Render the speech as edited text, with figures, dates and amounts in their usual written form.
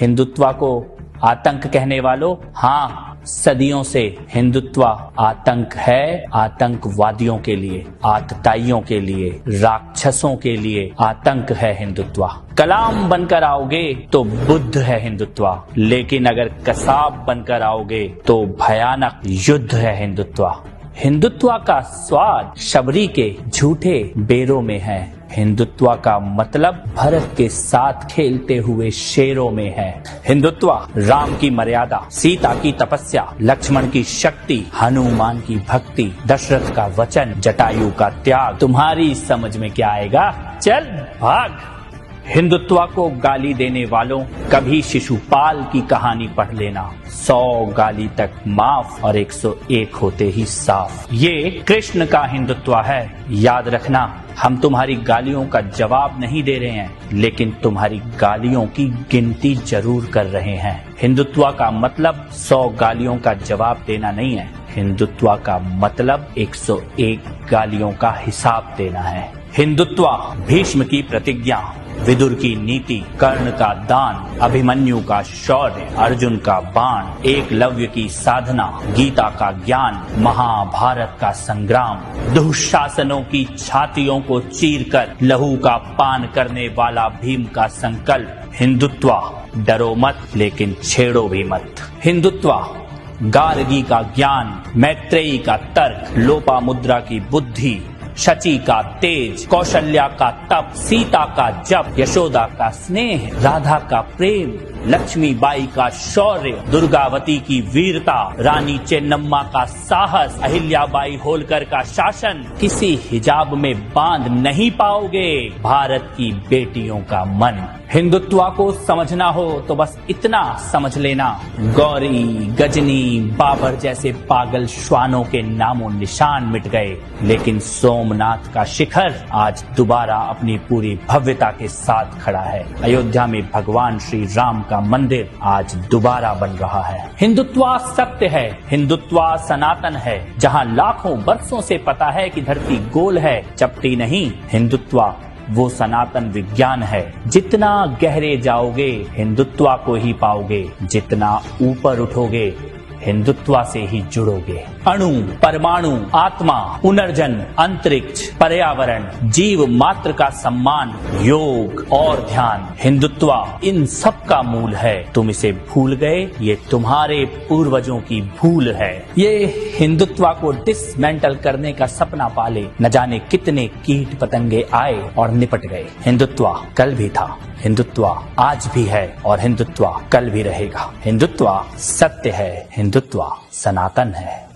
हिंदुत्व को आतंक कहने वालों, हाँ, सदियों से हिंदुत्व आतंक है। आतंकवादियों के लिए, आतताइयों के लिए, राक्षसों के लिए आतंक है हिंदुत्व। कलाम बनकर आओगे तो बुद्ध है हिंदुत्व, लेकिन अगर कसाब बनकर आओगे तो भयानक युद्ध है हिंदुत्व। हिंदुत्व का स्वाद शबरी के झूठे बेरों में है। हिंदुत्व का मतलब भरत के साथ खेलते हुए शेरों में है। हिंदुत्व राम की मर्यादा, सीता की तपस्या, लक्ष्मण की शक्ति, हनुमान की भक्ति, दशरथ का वचन, जटायु का त्याग। तुम्हारी समझ में क्या आएगा? चल भाग। हिंदुत्व को गाली देने वालों, कभी शिशुपाल की कहानी पढ़ लेना। 100 गाली तक माफ और 101 होते ही साफ। ये कृष्ण का हिंदुत्व है। याद रखना, हम तुम्हारी गालियों का जवाब नहीं दे रहे हैं, लेकिन तुम्हारी गालियों की गिनती जरूर कर रहे हैं। हिंदुत्व का मतलब 100 गालियों का जवाब देना नहीं है। हिंदुत्व का मतलब 101 गालियों का हिसाब देना है। हिंदुत्व भीष्म की प्रतिज्ञा, विदुर की नीति, कर्ण का दान, अभिमन्यु का शौर्य, अर्जुन का बाण, एकलव्य की साधना, गीता का ज्ञान, महाभारत का संग्राम, दुशासनों की छातियों को चीरकर लहू का पान करने वाला भीम का संकल्प। हिंदुत्व डरो मत, लेकिन छेड़ो भी मत। हिंदुत्व गार्गी का ज्ञान, मैत्रेयी का तर्क, लोपामुद्रा की बुद्धि, शची का तेज, कौशल्या का तप, सीता का जप, यशोदा का स्नेह, राधा का प्रेम, लक्ष्मीबाई का शौर्य, दुर्गावती की वीरता, रानी चेन्नम्मा का साहस, अहिल्याबाई होलकर का शासन। किसी हिजाब में बांध नहीं पाओगे भारत की बेटियों का मन। हिंदुत्व को समझना हो तो बस इतना समझ लेना, गौरी, गजनी, बाबर जैसे पागल श्वानों के नामों निशान मिट गए, लेकिन सोमनाथ का शिखर आज दोबारा अपनी पूरी भव्यता के साथ खड़ा है। अयोध्या में भगवान श्री राम का मंदिर आज दोबारा बन रहा है। हिंदुत्व सत्य है, हिंदुत्व सनातन है। जहाँ लाखों वर्षों से पता है कि धरती गोल है, चपटी नहीं। हिंदुत्व वो सनातन विज्ञान है। जितना गहरे जाओगे हिंदुत्व को ही पाओगे, जितना ऊपर उठोगे हिंदुत्व से ही जुड़ोगे। अणु, परमाणु, आत्मा, पुनर्जन्म, अंतरिक्ष, पर्यावरण, जीव मात्र का सम्मान, योग और ध्यान, हिंदुत्व इन सब का मूल है। तुम इसे भूल गए, ये तुम्हारे पूर्वजों की भूल है। ये हिंदुत्व को डिसमेंटल करने का सपना पाले न जाने कितने कीट पतंगे आए और निपट गए। हिंदुत्व कल भी था, हिंदुत्व आज भी है और हिंदुत्व कल भी रहेगा। हिंदुत्व सत्य है, हिंदुत्व सनातन है।